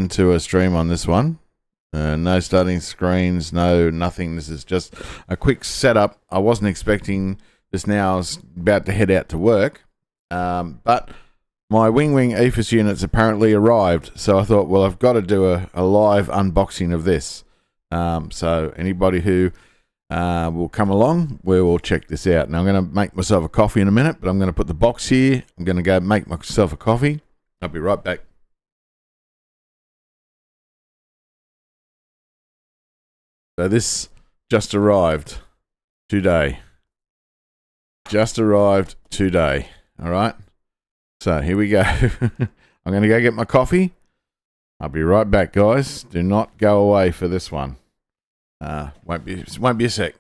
into a stream on this one. No starting screens, no nothing. This is just a quick setup. I wasn't expecting this now. I was about to head out to work. But my WinWing EFIS units apparently arrived. So I thought, well, I've got to do a live unboxing of this. So anybody who will come along, we will check this out. Now I'm going to make myself a coffee in a minute, but I'm going to put the box here. I'm going to go make myself a coffee. I'll be right back. So this just arrived today. Just arrived today. All right. So here we go. I'm going to go get my coffee. I'll be right back, guys. Do not go away for this one. Won't be a sec.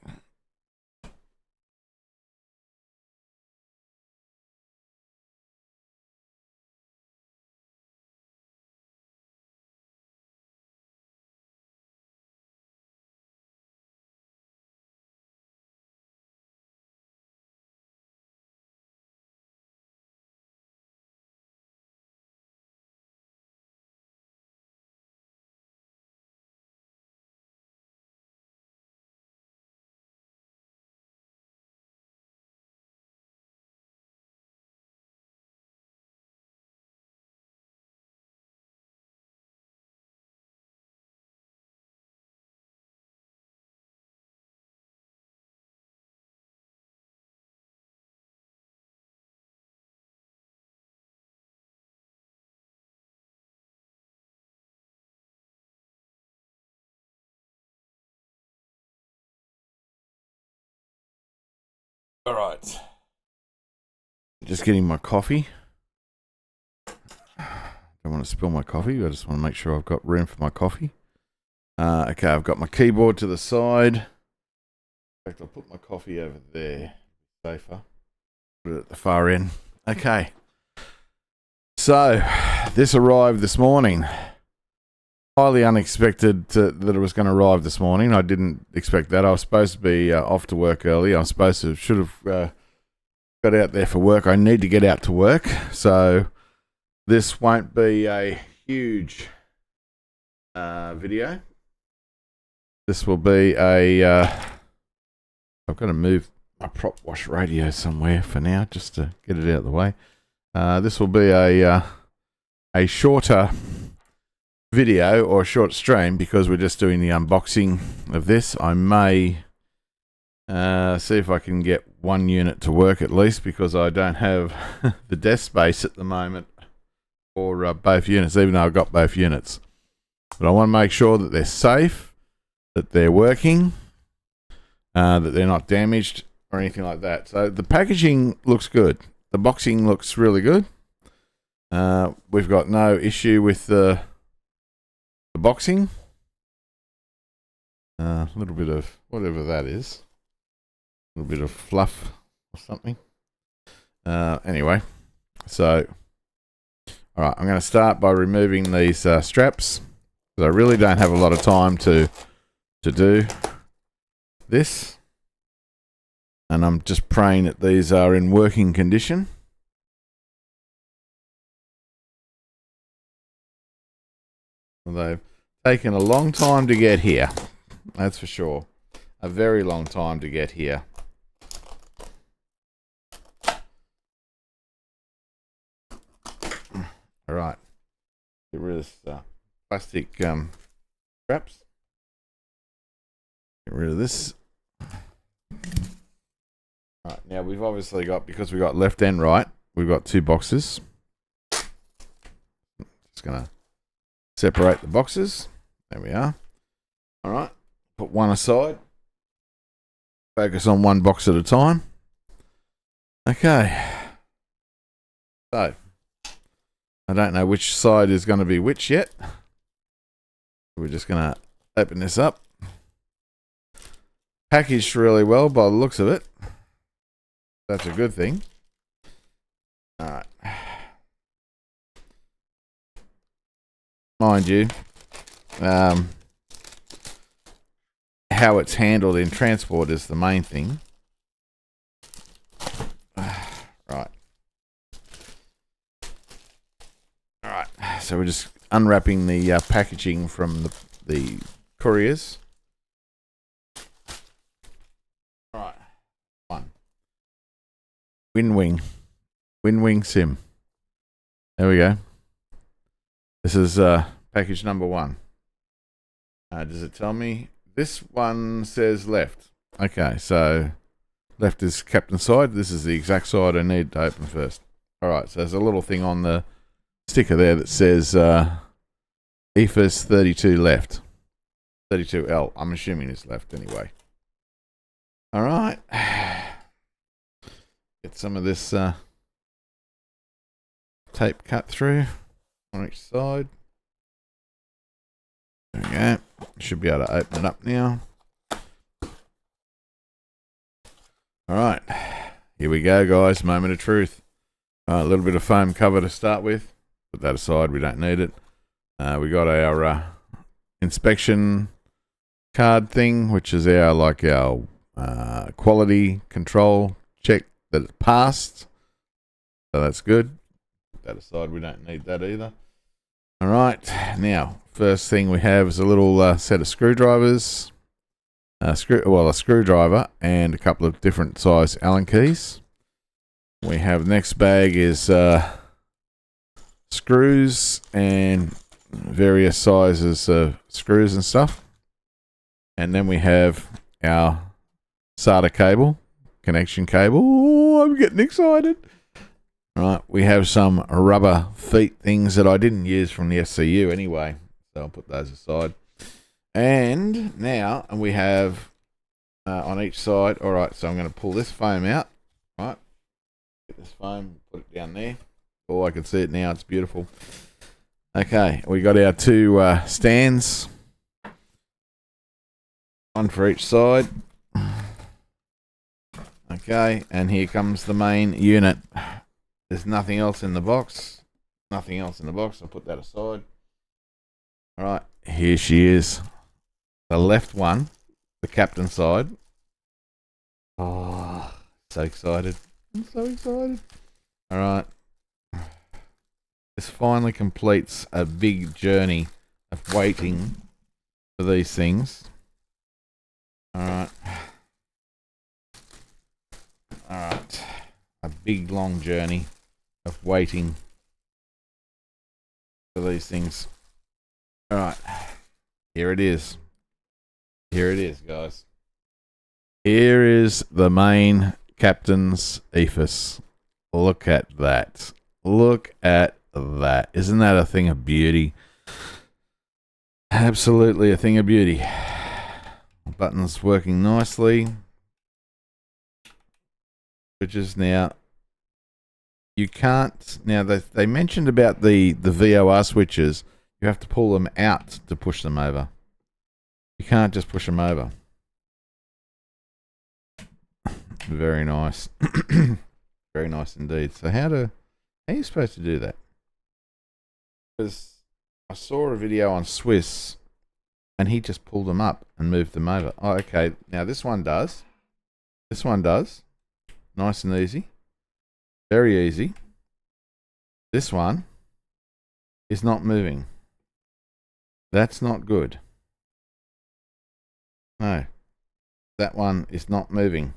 All right. Just getting my coffee. Don't want to spill my coffee. I just want to make sure I've got room for my coffee. Okay, I've got my keyboard to the side. In fact, I'll put my coffee over there. Safer. Put it at the far end. Okay. So, this arrived this morning. Highly unexpected that it was going to arrive this morning. I didn't expect that. I was supposed to be off to work early. I was supposed to, should have got out there for work. I need to get out to work. So this won't be a huge video. This will be a, I've got to move my prop wash radio somewhere for now, just to get it out of the way. This will be a shorter video or a short stream because we're just doing the unboxing of this. I may see if I can get one unit to work at least, because I don't have the desk space at the moment for both units, even though I've got both units. But I want to make sure that they're safe, that they're working, that they're not damaged or anything like that. So the packaging looks good. The boxing looks really good. We've got no issue with the boxing. A little bit of whatever that is. A little bit of fluff or something. Anyway, so all right, I'm going to start by removing these straps, because I really don't have a lot of time to do this, and I'm just praying that these are in working condition. They've taken a long time to get here, that's for sure. A very long time to get here. All right, get rid of this plastic straps. Get rid of this. All right, now we've obviously got, because we've got left and right, we've got two boxes. Just gonna separate the boxes. There we are. All right, put one aside. Focus on one box at a time. Okay. So, I don't know which side is going to be which yet. We're just going to open this up. Packaged really well by the looks of it. That's a good thing. All right. Mind you, how it's handled in transport is the main thing. Right. All right. So we're just unwrapping the packaging from the couriers. All right, one. WinWing Sim. There we go. This is package number 1. Does it tell me? This one says left. Okay, so left is captain side. This is the exact side I need to open first. All right, so there's a little thing on the sticker there that says EFIS 32 left. 32L. I'm assuming it's left anyway. All right. Get some of this tape cut through on each side. There we go. Should be able to open it up now. All right. Here we go, guys. Moment of truth. A little bit of foam cover to start with. Put that aside. We don't need it. We got our inspection card thing, which is our quality control check that it passed. So that's good. Put that aside. We don't need that either. All right. Now, first thing we have is a little set of screwdrivers. A screwdriver and a couple of different size Allen keys. We have next bag is screws and various sizes of screws and stuff. And then we have our SATA cable, connection cable. Oh, I'm getting excited. All right, we have some rubber feet things that I didn't use from the SCU anyway, so I'll put those aside. And now we have on each side. All right, so I'm going to pull this foam out. All right, get this foam, put it down there. Oh, I can see it now. It's beautiful. Okay, we got our 2 stands, one for each side. Okay, and here comes the main unit. There's nothing else in the box. Nothing else in the box. I'll put that aside. All right, here she is. The left one, the captain side. Oh, so excited. I'm so excited. All right. This finally completes a big journey of waiting for these things. All right. All right. A big, long journey of waiting for these things. All right. Here it is. Here it is, guys. Here is the main captain's EFIS. Look at that. Look at that. Isn't that a thing of beauty? Absolutely a thing of beauty. Buttons working nicely. Switches now. You can't. Now, they mentioned about the VOR switches. You have to pull them out to push them over. You can't just push them over. Very nice. Very nice indeed. So how are you supposed to do that? Because I saw a video on Swiss and he just pulled them up and moved them over. Oh, okay. Now this one does. This one does. Nice and easy. Very easy. This one is not moving. That's not good. No. That one is not moving.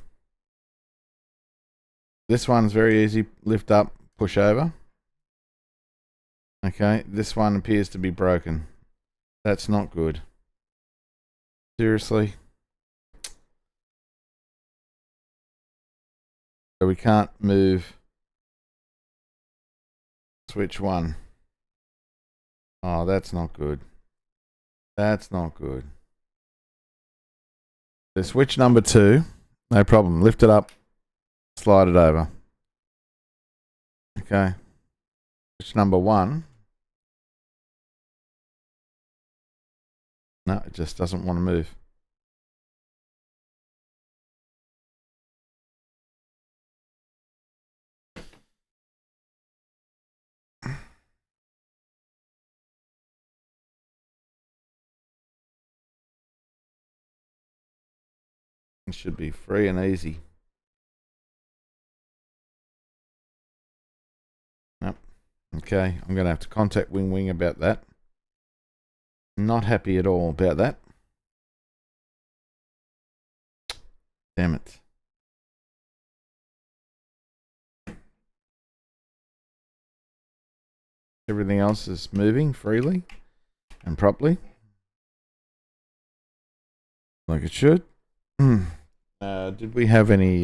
This one's very easy. Lift up, push over. Okay, this one appears to be broken. That's not good. Seriously. So we can't move switch 1. Oh, that's not good. That's not good. So switch number 2, no problem. Lift it up, slide it over. Okay. Switch number 1. No, it just doesn't want to move. It should be free and easy. Yep. Okay, I'm going to have to contact WinWing about that. Not happy at all about that. Damn it. Everything else is moving freely and properly, like it should. Did we have any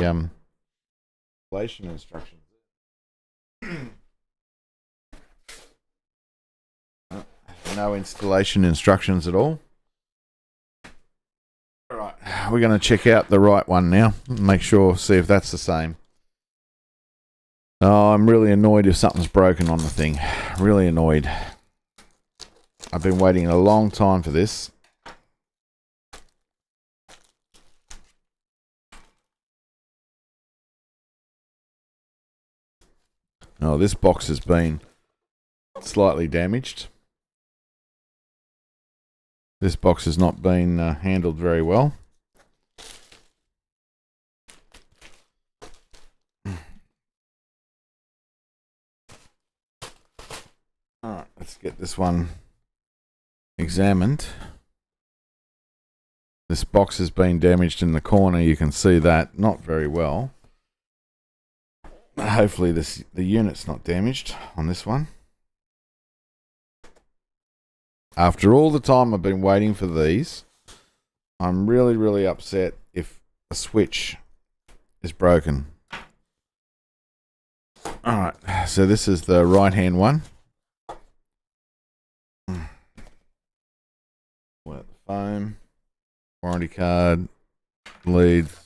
installation instructions? No installation instructions at all. All right, we're going to check out the right one now. Make sure, see if that's the same. Oh, I'm really annoyed if something's broken on the thing. Really annoyed. I've been waiting a long time for this. Oh, this box has been slightly damaged. This box has not been handled very well. Alright, let's get this one examined. This box has been damaged in the corner. You can see that. Not very well. Hopefully the unit's not damaged on this one. After all the time I've been waiting for these, I'm really, really upset if a switch is broken. Alright, so this is the right-hand one. Wet the foam, warranty card, leads,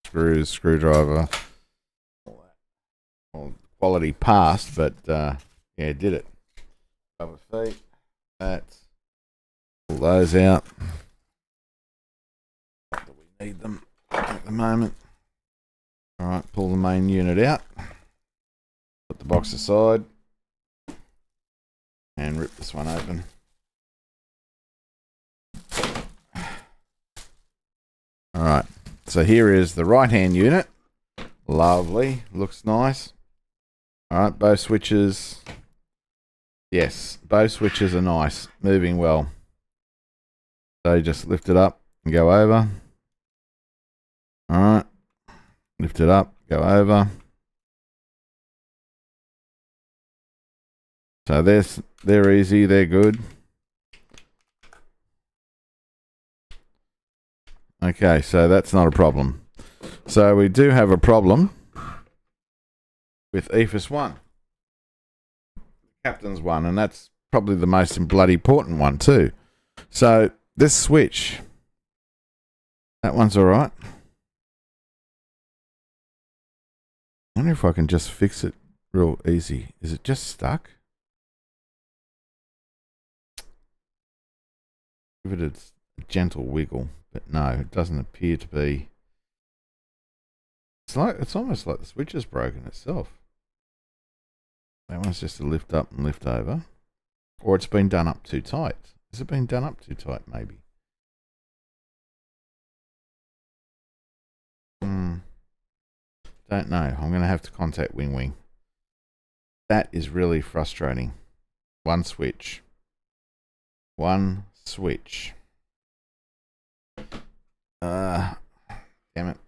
screws, screwdriver. Well, quality passed, but yeah, did it. Cover feet, that. Pull those out. Not that we need them at the moment. Alright, pull the main unit out. Put the box aside. And rip this one open. Alright, so here is the right hand unit. Lovely, looks nice. Alright, both switches. Yes, both switches are nice, moving well. So you just lift it up and go over. Alright, lift it up, go over. So they're easy, they're good. Okay, so that's not a problem. So we do have a problem with EFIS 1. Captain's one, and that's probably the most bloody important one too. So this switch, that one's alright. I wonder if I can just fix it real easy. Is it just stuck? Give it a gentle wiggle, but no, it doesn't appear to be. It's almost like the switch is broken itself. That one's just a lift up and lift over. Or it's been done up too tight. Has it been done up too tight, maybe? Don't know. I'm going to have to contact WinWing. That is really frustrating. One switch. One switch. Damn it.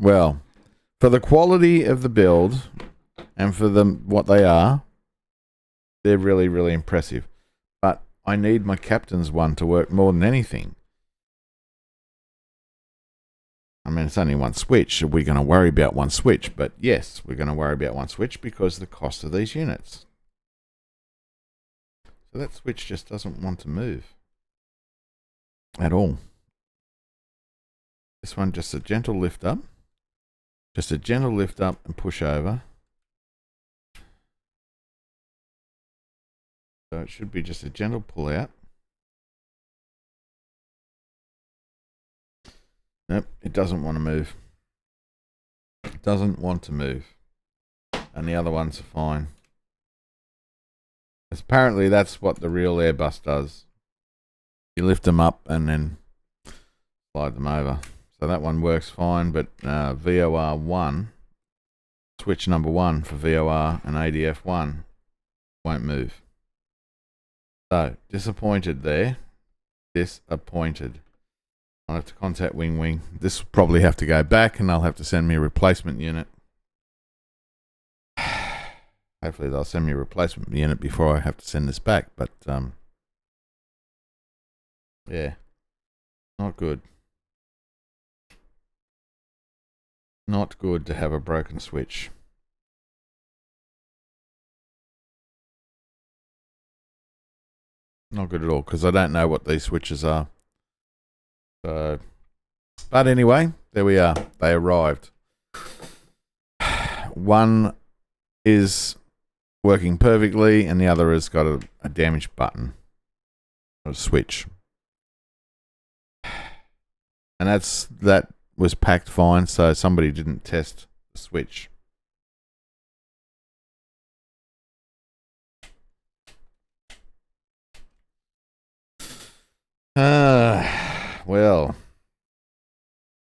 Well, for the quality of the build and for them what they are, they're really, really impressive. But I need my captain's one to work more than anything. I mean, it's only one switch. We're going to worry about one switch. But yes, we're going to worry about one switch because of the cost of these units. So that switch just doesn't want to move at all. This one, just a gentle lift up. Just a gentle lift up and push over. So it should be just a gentle pull out. Nope, it doesn't want to move. It doesn't want to move. And the other ones are fine. Apparently that's what the real Airbus does. You lift them up and then slide them over. So that one works fine, but VOR 1, switch number 1 for VOR and ADF 1 won't move. So, disappointed there. Disappointed. I'll have to contact WinWing. This will probably have to go back and they'll have to send me a replacement unit. Hopefully they'll send me a replacement unit before I have to send this back. But, yeah. Not good. Not good to have a broken switch. Not good at all, because I don't know what these switches are. So, but anyway, there we are. They arrived. One is working perfectly, and the other has got a damaged button or a switch. And that was packed fine, so somebody didn't test the switch. Well,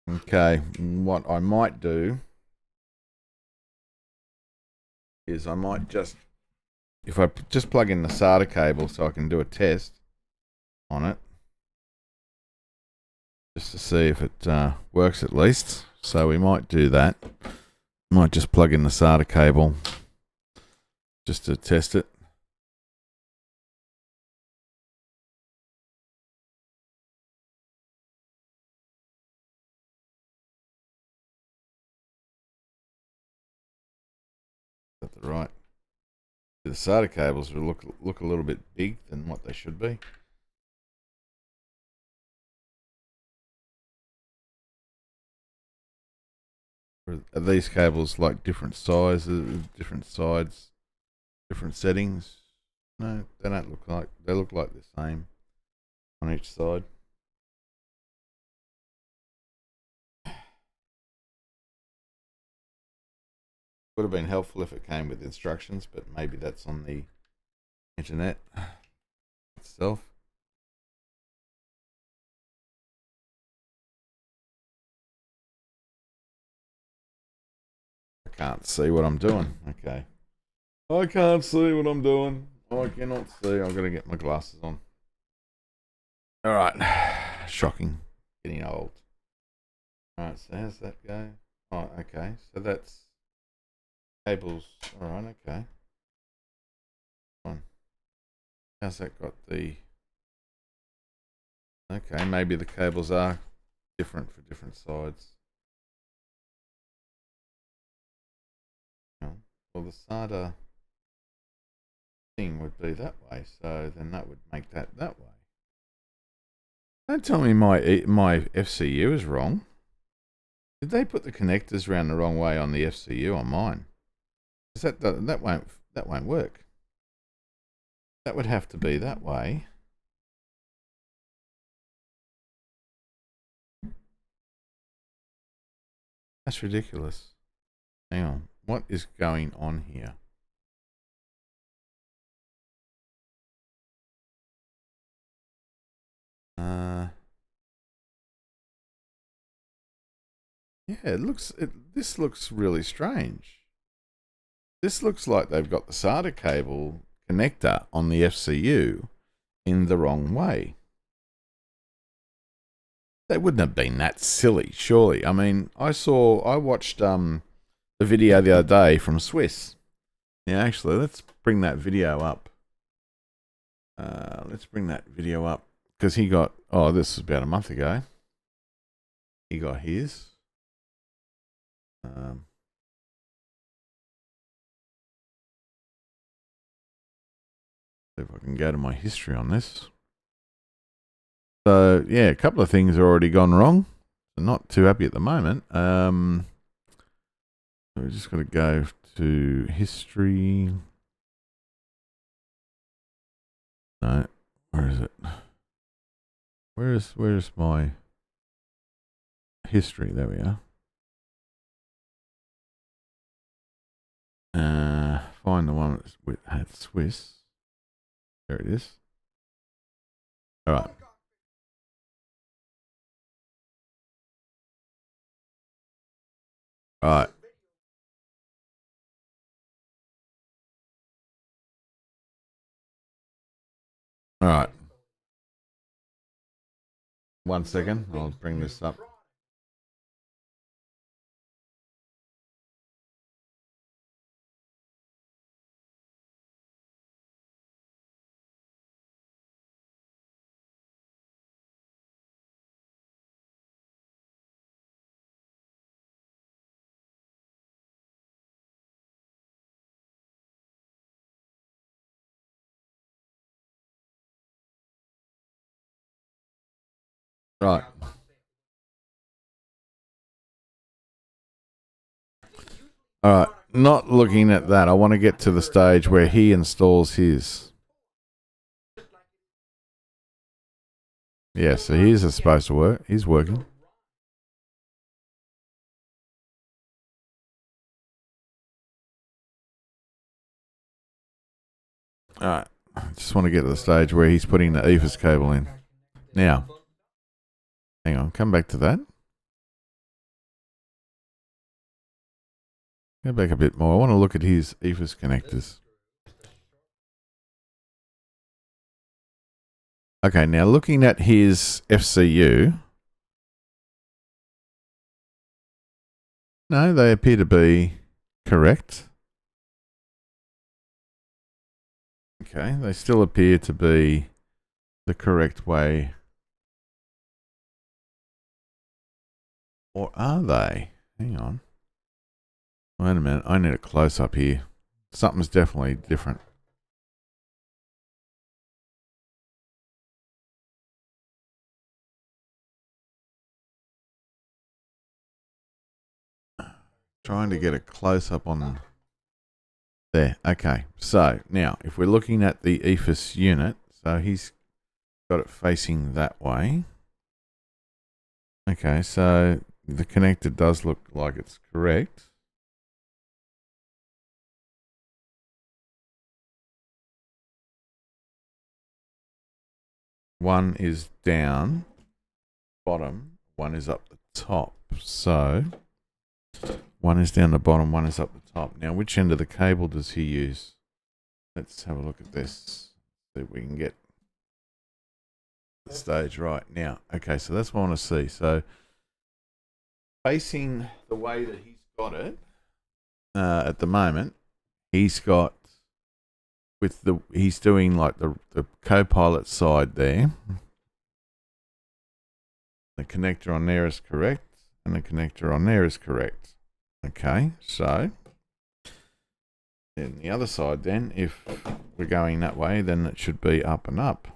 okay. What I might do is I might if I just plug in the SATA cable so I can do a test on it, just to see if it works at least. So we might do that. Might just plug in the SATA cable just to test it. Is that right? The SATA cables will look a little bit big than what they should be. Are these cables like different sizes, different sides, different settings? No, they don't look like. They look like the same on each side. Would have been helpful if it came with instructions, but maybe that's on the internet itself. I can't see what I'm doing. Okay. I can't see what I'm doing. I cannot see. I've got to get my glasses on. All right. Shocking. Getting old. All right. So how's that go? Oh, okay. So that's cables. All right. Okay. Fine. How's that got the? Okay. Maybe the cables are different for different sides. Well, the SATA thing would be that way, so then that would make that way. Don't tell me my FCU is wrong. Did they put the connectors around the wrong way on the FCU on mine? That won't work. That would have to be that way. That's ridiculous. Hang on. What is going on here? Yeah, this looks really strange. This looks like they've got the SATA cable connector on the FCU in the wrong way. They wouldn't have been that silly, surely. I mean, I watched the video the other day from Swiss. Yeah, actually, let's bring that video up. Because he got, this was about a month ago. He got his. See if I can go to my history on this. So, yeah, a couple of things have already gone wrong. So not too happy at the moment. So we just got to go to history. No, where is it? Where's my history? There we are. Find the one that had Swiss. There it is. All right. All right. All right. 1 second. I'll bring this up. Right. All right. Not looking at that. I want to get to the stage where he installs his. Yeah, so his is supposed to work. He's working. All right. I just want to get to the stage where he's putting the EFIS cable in. Now, hang on. Come back to that. Go back a bit more. I want to look at his EFIS connectors. Okay, now looking at his FCU. No, they appear to be correct. Okay, they still appear to be the correct way. Or are they? Hang on. Wait a minute. I need a close up here. Something's definitely different. Trying to get a close up on there. Okay. So now, if we're looking at the EFIS unit, so he's got it facing that way. Okay, so the connector does look like it's correct. One is down, bottom, one is up the top. So one is down the bottom, one is up the top. Now, which end of the cable does he use? Let's have a look at this. See if we can get the stage right. Now, okay, so that's what I want to see. So facing the way that he's got it at the moment, he's got he's doing like the co-pilot side there. The connector on there is correct, and the connector on there is correct. Okay, so then the other side, then if we're going that way, then it should be up and up.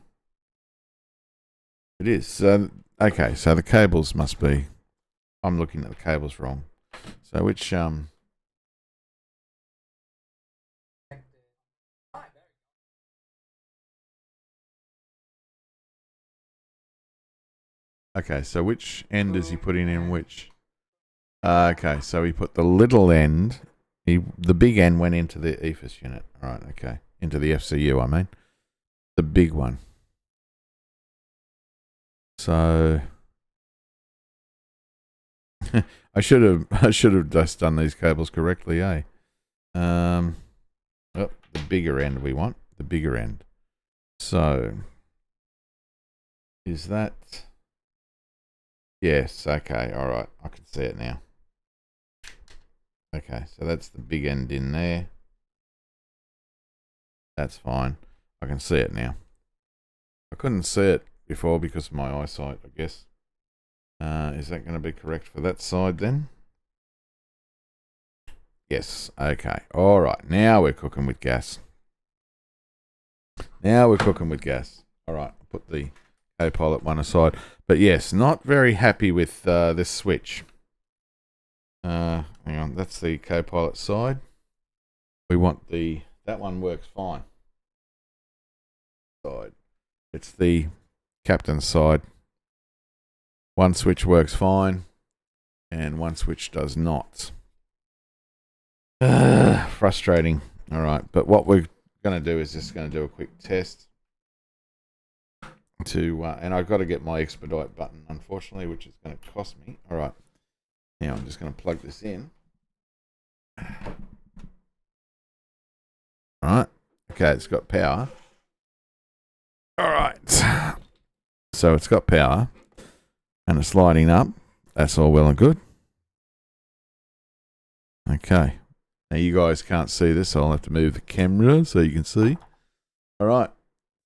It is. So okay, so the cables must be. I'm looking at the cables wrong. So which okay, so which end is he putting in which? Okay, so he put the little end. The big end went into the EFIS unit. All right, okay. Into the FCU, I mean. The big one. So I should have just done these cables correctly, eh? Oh, the bigger end we want. The bigger end. So is that? Yes, okay, all right. I can see it now. Okay, so that's the big end in there. That's fine. I can see it now. I couldn't see it before because of my eyesight, I guess. Is that going to be correct for that side then? Yes, okay. All right, now we're cooking with gas. Now we're cooking with gas. All right, I'll put the co-pilot one aside. But yes, not very happy with this switch. Hang on, that's the co-pilot side. We want that one works fine. Side. It's the captain's side. One switch works fine, and one switch does not. Frustrating. All right, but what we're going to do is just going to do a quick test. And I've got to get my expedite button, unfortunately, which is going to cost me. All right, now I'm just going to plug this in. All right, okay, it's got power. All right. So it's got power and it's lighting up. That's all well and good. Okay. Now you guys can't see this, so I'll have to move the camera so you can see. All right.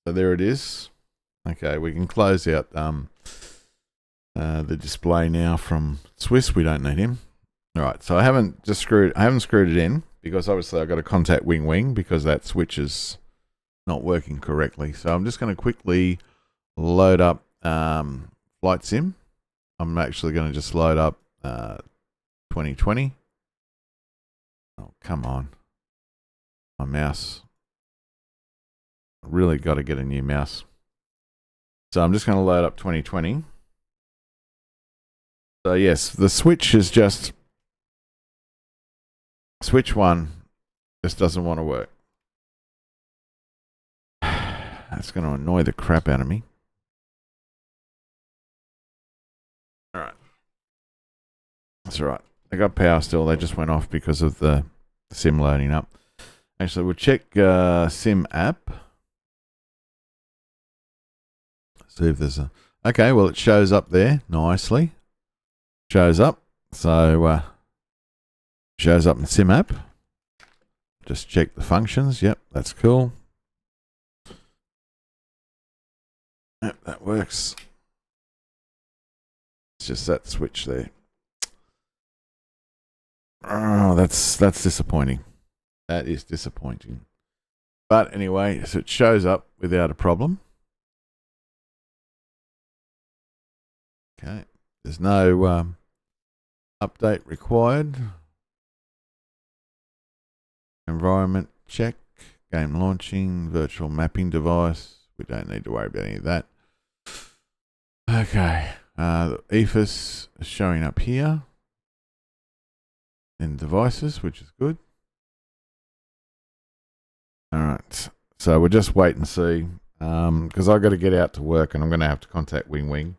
So there it is. Okay, we can close out the display now from Swiss. We don't need him. All right. So I haven't screwed it in because obviously I've got to contact WinWing because that switch is not working correctly. So I'm just going to quickly load up Flight Sim. I'm actually going to just load up 2020. Oh, come on. My mouse. I really got to get a new mouse. So I'm just going to load up 2020. So yes, the switch is just... Switch 1 just doesn't want to work. That's going to annoy the crap out of me. Alright. That's alright. They got power still. They just went off because of the sim loading up. Actually, we'll check sim app. See if there's a... Okay, well, it shows up there nicely. Shows up. So, shows up in sim app. Just check the functions. Yep, that's cool. Yep, that works. It's just that switch there. Oh, that's disappointing. That is disappointing. But anyway, so it shows up without a problem. Okay. There's no update required. Environment check. Game launching. Virtual mapping device. We don't need to worry about any of that. Okay. The EFIS is showing up here. In devices, which is good. Alright. So we'll just wait and see. Because I've got to get out to work and I'm going to have to contact WinWing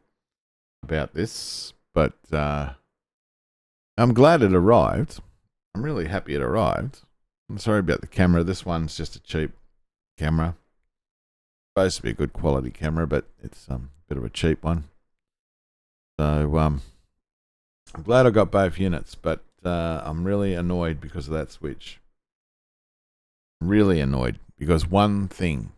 about this. But I'm glad it arrived. I'm really happy it arrived. I'm sorry about the camera. This one's just a cheap camera. Supposed to be a good quality camera, but it's a bit of a cheap one. So I'm glad I got both units, but I'm really annoyed because of that switch. Really annoyed because one thing.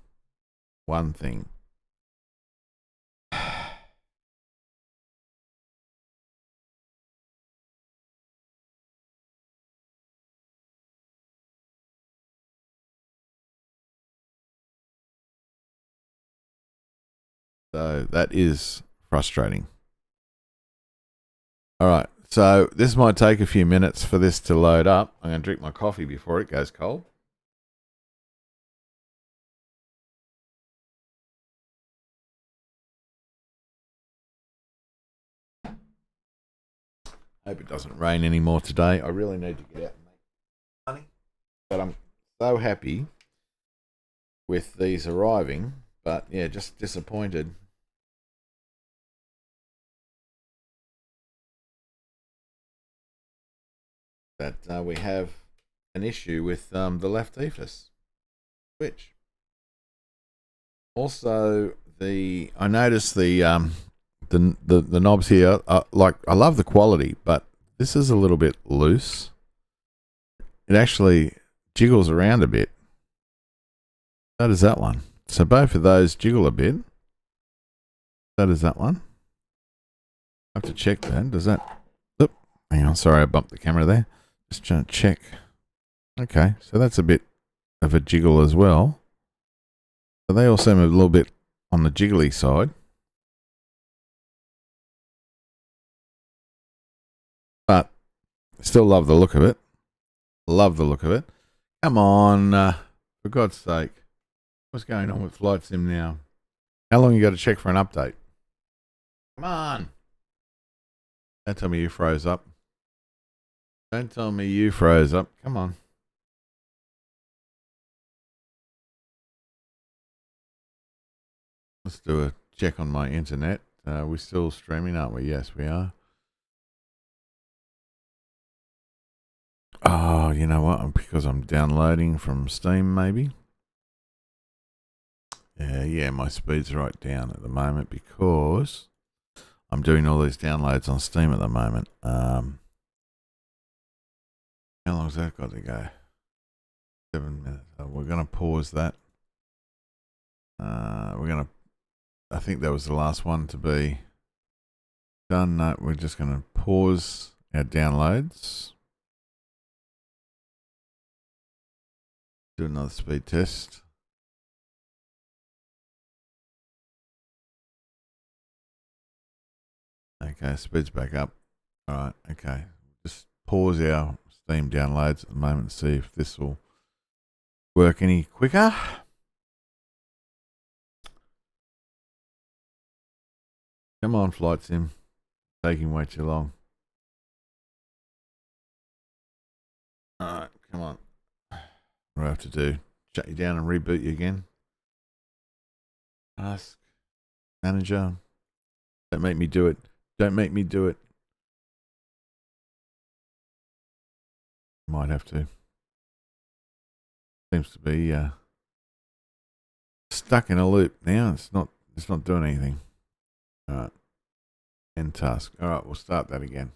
So that is frustrating. All right. So this might take a few minutes for this to load up. I'm going to drink my coffee before it goes cold. Hope it doesn't rain anymore today. I really need to get out and make money. But I'm so happy with these arriving. But yeah, just disappointed. That we have an issue with the left EFIS switch. Also, I noticed the knobs here. Like, I love the quality, but this is a little bit loose. It actually jiggles around a bit. So does that one. So both of those jiggle a bit. So does that one. I have to check that. Does that? Oop, hang on. Sorry, I bumped the camera there. Just trying to check. Okay, so that's a bit of a jiggle as well. So they all seem a little bit on the jiggly side. But still love the look of it. Love the look of it. Come on, for God's sake. What's going on with Flight Sim now? How long you got to check for an update? Come on. Don't tell me you froze up. Don't tell me you froze up. Come on. Let's do a check on my internet. We're still streaming, aren't we? Yes, we are. Oh, you know what? Because I'm downloading from Steam, maybe. Yeah, my speed's right down at the moment because I'm doing all these downloads on Steam at the moment. How long's that got to go? 7 minutes. So we're going to pause that. I think that was the last one to be done. No, we're just going to pause our downloads. Do another speed test. Okay, speed's back up. All right, okay. Just pause our Steam downloads at the moment to see if this will work any quicker. Come on, Flight Sim. Taking way too long. Alright, come on. What do I have to do? Shut you down and reboot you again? Ask manager. Don't make me do it. Don't make me do it. Might have to. Seems to be stuck in a loop now. It's not doing anything. Alright. End task. Alright, we'll start that again.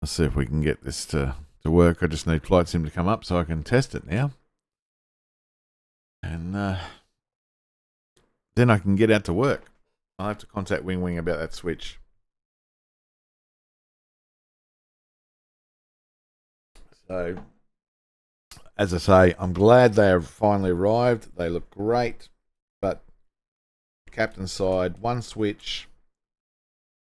Let's see if we can get this to work. I just need Flight Sim to come up so I can test it now. And then I can get out to work. I'll have to contact WinWing about that switch. So, as I say, I'm glad they have finally arrived. They look great, but captain's side, one switch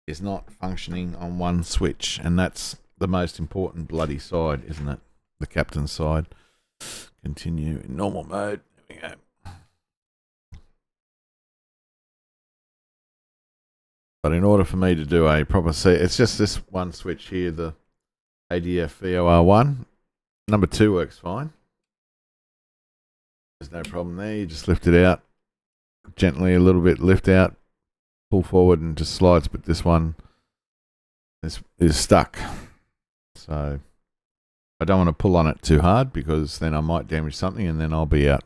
is not functioning on one switch, and that's the most important bloody side, isn't it? The captain's side. Continue in normal mode. There we go. But in order for me to do a proper set, it's just this one switch here, the ADF VOR1. Number 2 works fine. There's no problem there. You just lift it out gently a little bit, lift out, pull forward, and just slides. But this one is stuck. So I don't want to pull on it too hard because then I might damage something and then I'll be out.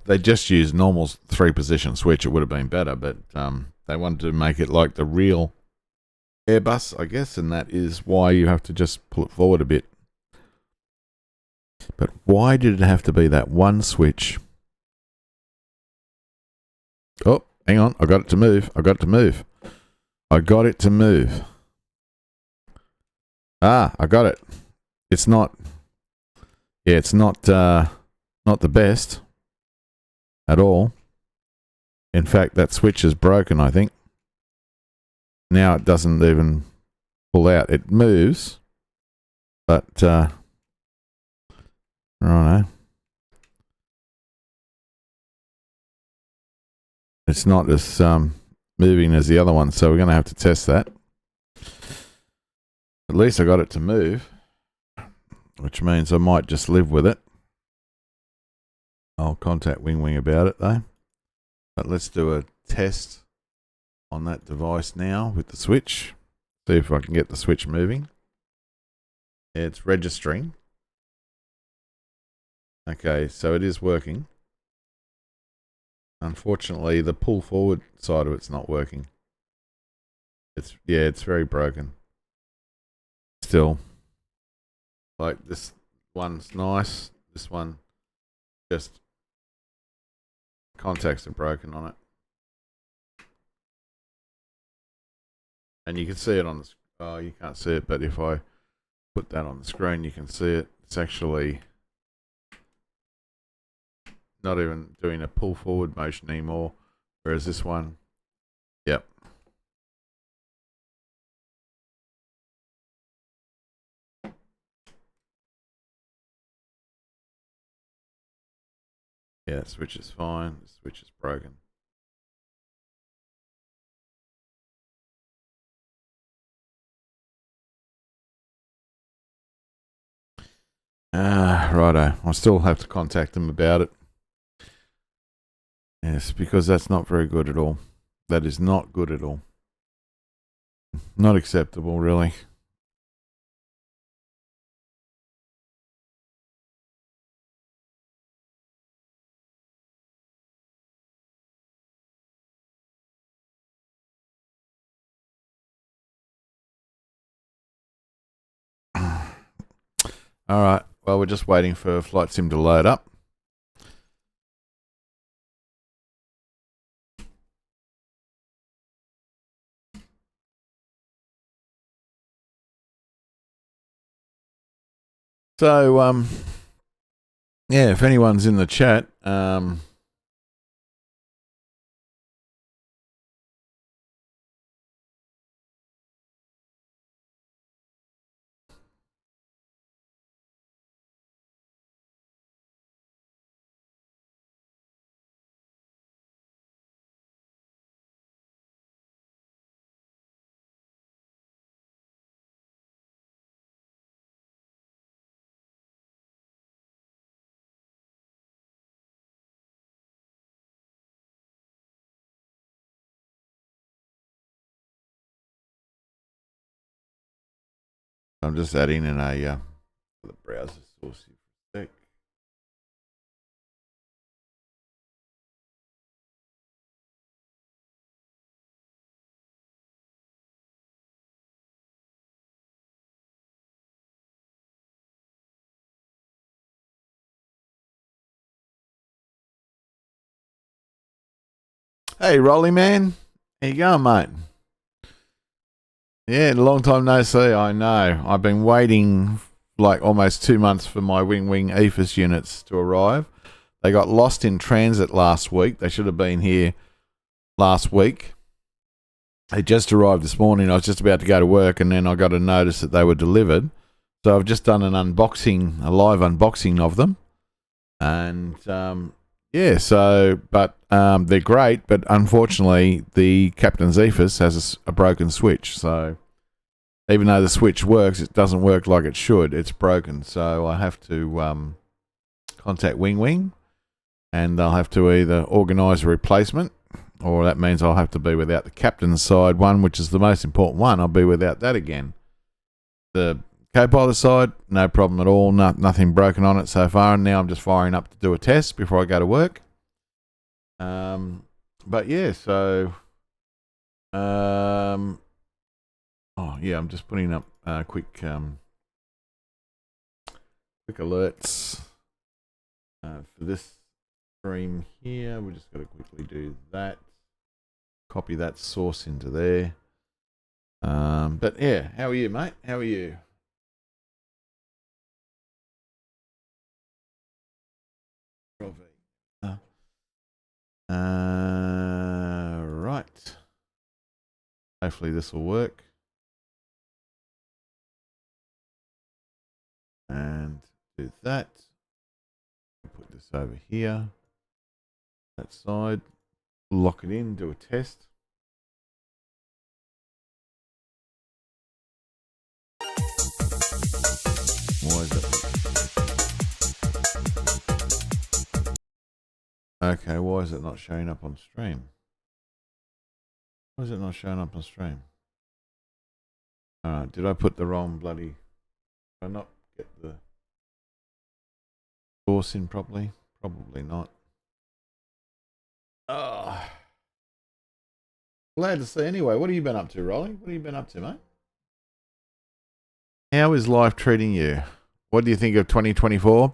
They just used normal 3-position switch. It would have been better, but they wanted to make it like the real Airbus, I guess, and that is why you have to just pull it forward a bit. But why did it have to be that one switch? Oh, hang on. I got it to move. I got it to move. I got it to move. Ah, I got it. It's not... Yeah, it's not the best at all. In fact, that switch is broken, I think. Now it doesn't even pull out. It moves, but righto. It's not as moving as the other one, so we're going to have to test that. At least I got it to move, which means I might just live with it. I'll contact WinWing about it though. But let's do a test on that device now with the switch. See if I can get the switch moving. Yeah, it's registering. Okay, so it is working. Unfortunately, the pull forward side of it's not working. It's very broken. Still, like this one's nice. This one just contacts are broken on it. And you can see it on the... Oh, you can't see it, but if I put that on the screen, you can see it. It's actually not even doing a pull forward motion anymore. Whereas this one, yep. Yeah, switch is fine. The switch is broken. Righto. I still have to contact them about it. Yes, because that's not very good at all. That is not good at all. Not acceptable, really. All right. Well, we're just waiting for Flight Sim to load up. So, yeah, if anyone's in the chat, I'm just adding in a the browser source here for a sec. Hey, Rolly man, how you going, mate? Yeah, long time no see. I know. I've been waiting like almost 2 months for my WinWing EFIS units to arrive. They got lost in transit last week. They should have been here last week. They just arrived this morning. I was just about to go to work, and then I got a notice that they were delivered. So I've just done an unboxing, a live unboxing of them. And yeah, so, but they're great, but unfortunately the captain's EFIS has a broken switch. So even though the switch works, it doesn't work like it should. It's broken. So I have to contact WinWing, and they'll have to either organise a replacement, or that means I'll have to be without the captain's side one, which is the most important one. I'll be without that again. The co-pilot side, no problem at all. Nothing broken on it so far. And now I'm just firing up to do a test before I go to work. But yeah, so oh yeah, I'm just putting up quick alerts for this stream here. We just got to quickly do that. Copy that source into there. But yeah, how are you, mate? How are you? Right. Hopefully this will work. And do that. Put this over here. That side. Lock it in, do a test. Why is that? Okay, why is it not showing up on stream? Why is it not showing up on stream? Did I put the wrong bloody... Did I not get the source in properly? Probably not. Oh. Glad to see. Anyway, what have you been up to, Rolly? What have you been up to, mate? How is life treating you? What do you think of 2024?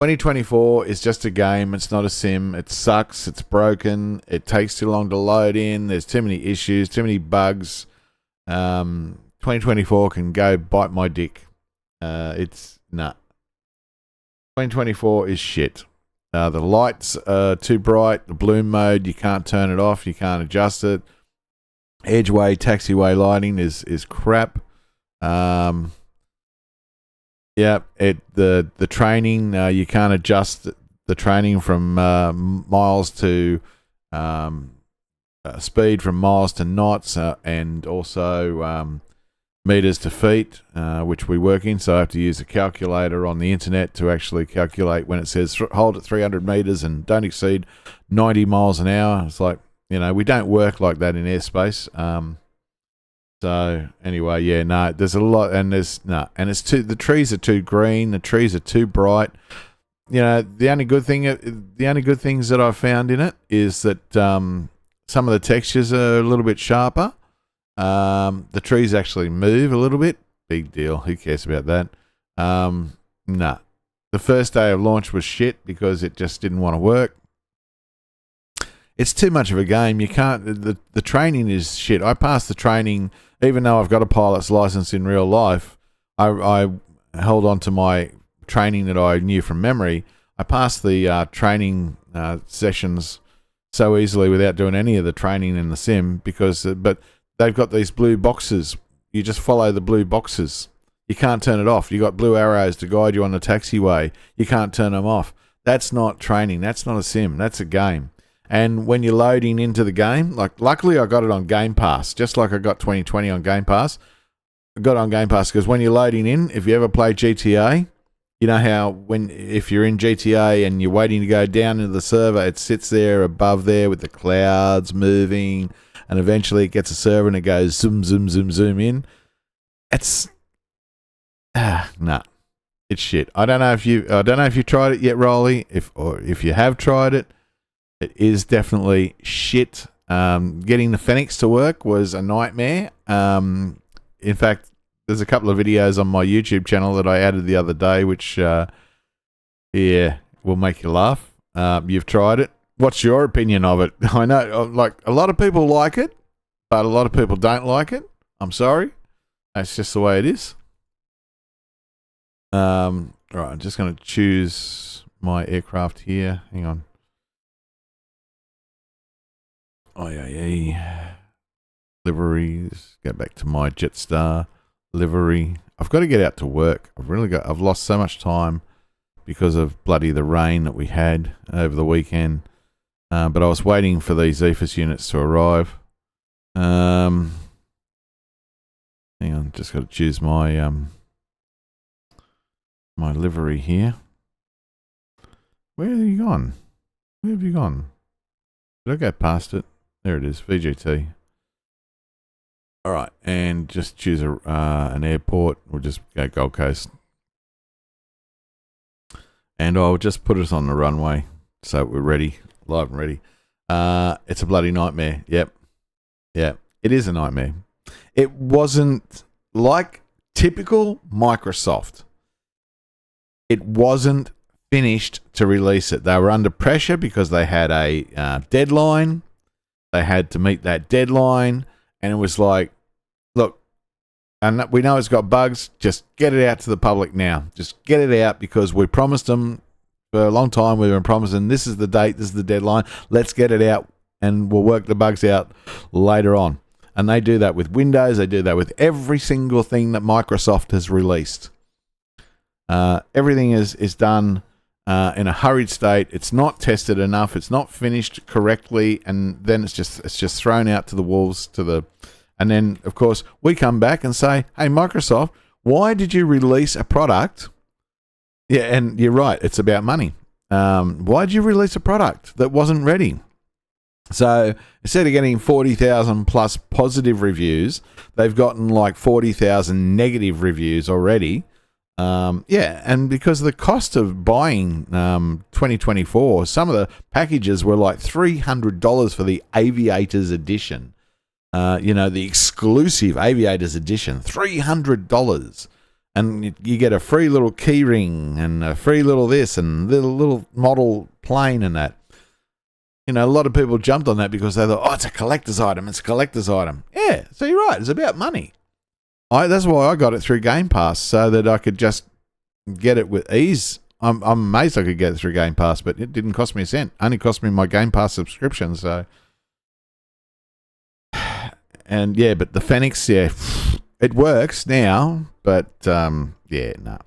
2024 is just a game. It's not a sim. It sucks. It's broken. It takes too long to load in. There's too many issues, too many bugs. 2024 can go bite my dick. It's nah. 2024 is shit. The lights are too bright. The bloom mode, you can't turn it off. You can't adjust it. Edgeway, taxiway lighting is crap. Yeah, the training, you can't adjust the training from miles to speed, from miles to knots, and also meters to feet, which we work in. So I have to use a calculator on the internet to actually calculate when it says hold at 300 meters and don't exceed 90 miles an hour. It's like, you know, we don't work like that in airspace. So anyway, yeah, no, there's a lot, and and it's too, the trees are too green, the trees are too bright. You know, the only good things that I've found in it is that some of the textures are a little bit sharper. The trees actually move a little bit, big deal. Who cares about that? Nah. The first day of launch was shit because it just didn't want to work. It's too much of a game. You can't. The training is shit. I passed the training, even though I've got a pilot's license in real life. I held on to my training that I knew from memory. I passed the training sessions so easily without doing any of the training in the sim but they've got these blue boxes. You just follow the blue boxes. You can't turn it off. You got blue arrows to guide you on the taxiway. You can't turn them off. That's not training. That's not a sim. That's a game. And when you're loading into the game, like luckily I got it on Game Pass, just like I got 2020 on Game Pass. I got it on Game Pass because when you're loading in, if you ever play GTA, you know how if you're in GTA and you're waiting to go down into the server, it sits there above there with the clouds moving, and eventually it gets a server and it goes zoom, zoom, zoom, zoom in. It's nah, it's shit. I don't know if you tried it yet, Rolly. If you have tried it, it is definitely shit. Getting the Fenix to work was a nightmare. In fact, there's a couple of videos on my YouTube channel that I added the other day, which, will make you laugh. You've tried it. What's your opinion of it? I know, like, a lot of people like it, but a lot of people don't like it. I'm sorry. That's just the way it is. Right, I'm just going to choose my aircraft here. Hang on. Oh, yeah. Liveries. Go back to my Jetstar livery. I've got to get out to work. I've lost so much time because of bloody the rain that we had over the weekend. But I was waiting for these EFIS units to arrive. Hang on, just got to choose my my livery here. Where have you gone? Where have you gone? Did I go past it? There it is, VGT. All right, and just choose an airport. We'll just go Gold Coast. And I'll just put us on the runway so we're ready, live and ready. It's a bloody nightmare. Yep. It is a nightmare. It wasn't like typical Microsoft. It wasn't finished to release it. They were under pressure because they had a deadline. They had to meet that deadline. And it was like, look, and we know it's got bugs. Just get it out to the public now. Just get it out because we promised them for a long time. We've been promising this is the date, this is the deadline. Let's get it out and we'll work the bugs out later on. And they do that with Windows. They do that with every single thing that Microsoft has released. Everything is done in a hurried state. It's not tested enough. It's not finished correctly, and then it's just thrown out to the wolves. And then of course we come back and say, "Hey, Microsoft, why did you release a product?" Yeah, and you're right. It's about money. Why did you release a product that wasn't ready? So instead of getting 40,000 plus positive reviews, they've gotten like 40,000 negative reviews already. And because the cost of buying 2024, some of the packages were like $300 for the Aviators edition. The exclusive Aviators edition, $300. And you get a free little key ring and a free little this and little model plane and that. A lot of people jumped on that because they thought, oh, it's a collector's item. It's a collector's item. Yeah, so you're right. It's about money. That's why I got it through Game Pass so that I could just get it with ease. I'm amazed I could get it through Game Pass, but it didn't cost me a cent. It only cost me my Game Pass subscription. So, and yeah, but the Fenix, yeah, it works now, but yeah, no.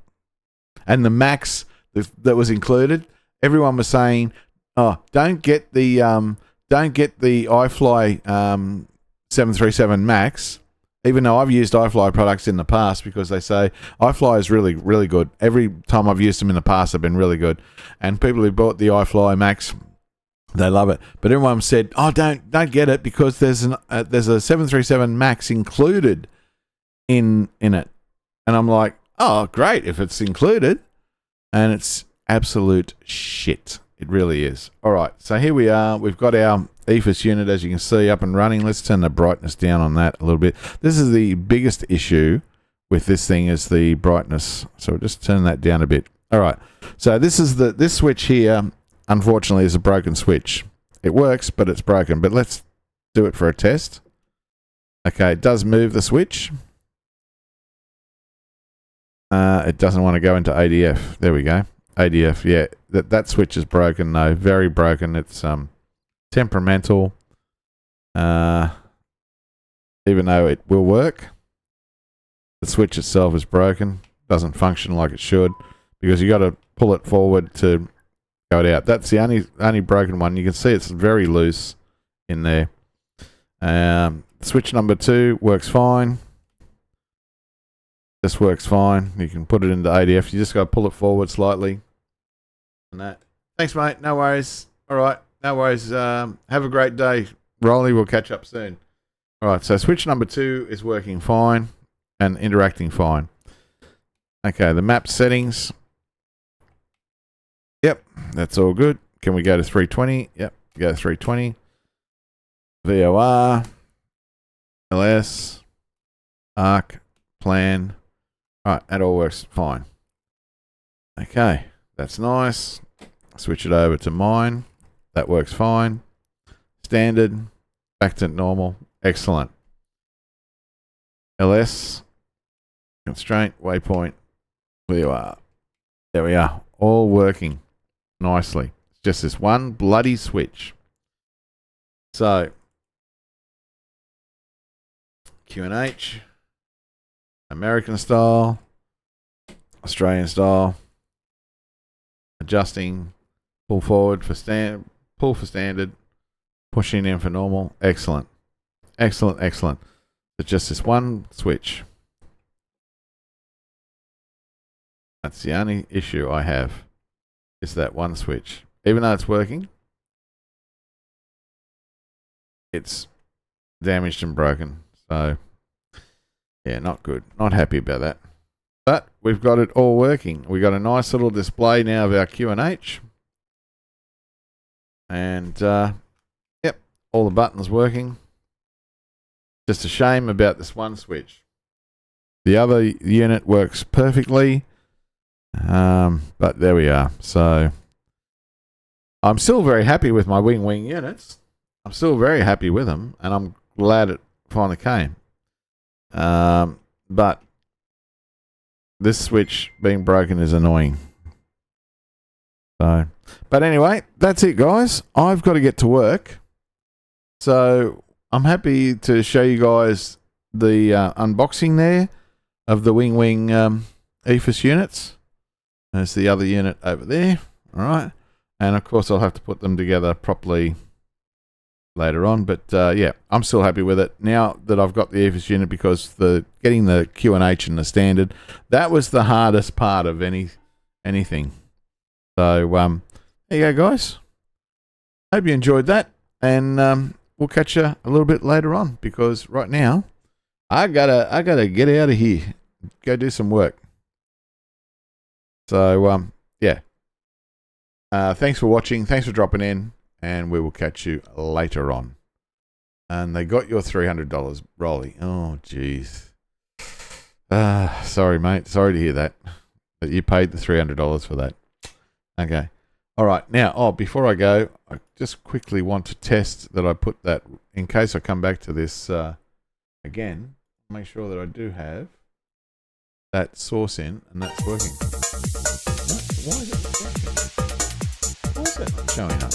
And the Max that was included, everyone was saying, oh, don't get the iFly 737 Max. Even though I've used iFly products in the past because they say iFly is really, really good. Every time I've used them in the past, they've been really good. And people who bought the iFly Max, they love it. But everyone said, oh, don't get it because there's a 737 Max included in it. And I'm like, oh, great if it's included. And it's absolute shit. It really is. All right, so here we are. We've got our EFIS unit, as you can see, up and running. Let's turn the brightness down on that a little bit. This is the biggest issue with this thing is the brightness. So we'll just turn that down a bit. All right. So this switch here, unfortunately, is a broken switch. It works, but it's broken. But let's do it for a test. Okay, it does move the switch. It doesn't want to go into ADF. There we go. ADF, yeah. That switch is broken, though. Very broken. It's temperamental. Even though it will work, the switch itself is broken. Doesn't function like it should, because you got to pull it forward to go it out. That's the only broken one. You can see it's very loose in there. Switch number 2 works fine. This works fine. You can put it into ADF. You just got to pull it forward slightly. And that. Thanks, mate. No worries. All right. No worries. Have a great day, Rolly. We'll catch up soon. All right. So switch number 2 is working fine and interacting fine. Okay. The map settings. Yep. That's all good. Can we go to 320? Yep. Go to 320. VOR. LS. ARC. Plan. All right, that all works fine. Okay, that's nice. Switch it over to mine. That works fine. Standard. Back to normal. Excellent. LS. Constraint. Waypoint. VOR. There we are. All working nicely. It's just this one bloody switch. So, QNH. American style, Australian style, adjusting, pull forward for pull for standard, pushing in for normal. Excellent. Excellent, excellent. It's just this one switch. That's the only issue I have, is that one switch. Even though it's working, it's damaged and broken. So yeah, not good. Not happy about that. But we've got it all working. We've got a nice little display now of our QNH. And, yep, all the buttons working. Just a shame about this one switch. The other unit works perfectly. But there we are. So, I'm still very happy with my WinWing units. I'm still very happy with them. And I'm glad it finally came. But this switch being broken is annoying. So, but anyway, that's it, guys. I've got to get to work. So I'm happy to show you guys the unboxing there of the WinWing EFIS units. There's the other unit over there. All right. And of course, I'll have to put them together properly later on, but yeah, I'm still happy with it now that I've got the EFIS unit, because getting the QNH and the standard, that was the hardest part of anything. So there you go, guys. Hope you enjoyed that, and we'll catch you a little bit later on, because right now I gotta get out of here, go do some work. So yeah, thanks for watching, thanks for dropping in. And we will catch you later on. And they got your $300, Rolly. Oh, jeez. Sorry, mate. Sorry to hear that. That you paid the $300 for that. Okay. All right. Now, before I go, I just quickly want to test that I put that, in case I come back to this again, make sure that I do have that source in, and that's working. Why is it working? Why is that not showing up?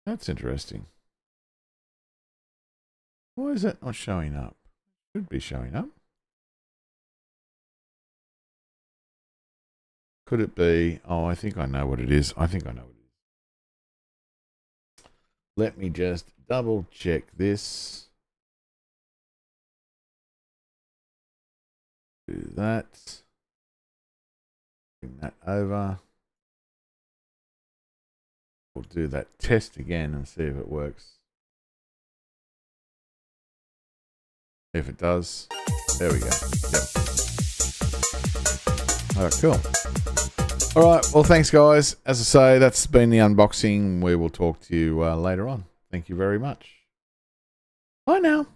That's interesting. Why is that not showing up? It should be showing up. Could it be? Oh, I think I know what it is. I think I know what it is. Let me just double check this. Do that. Bring that over. We'll do that test again and see if it works. If it does, there we go. Yep. All right, cool. All right, well, thanks, guys. As I say, that's been the unboxing. We will talk to you later on. Thank you very much. Bye now.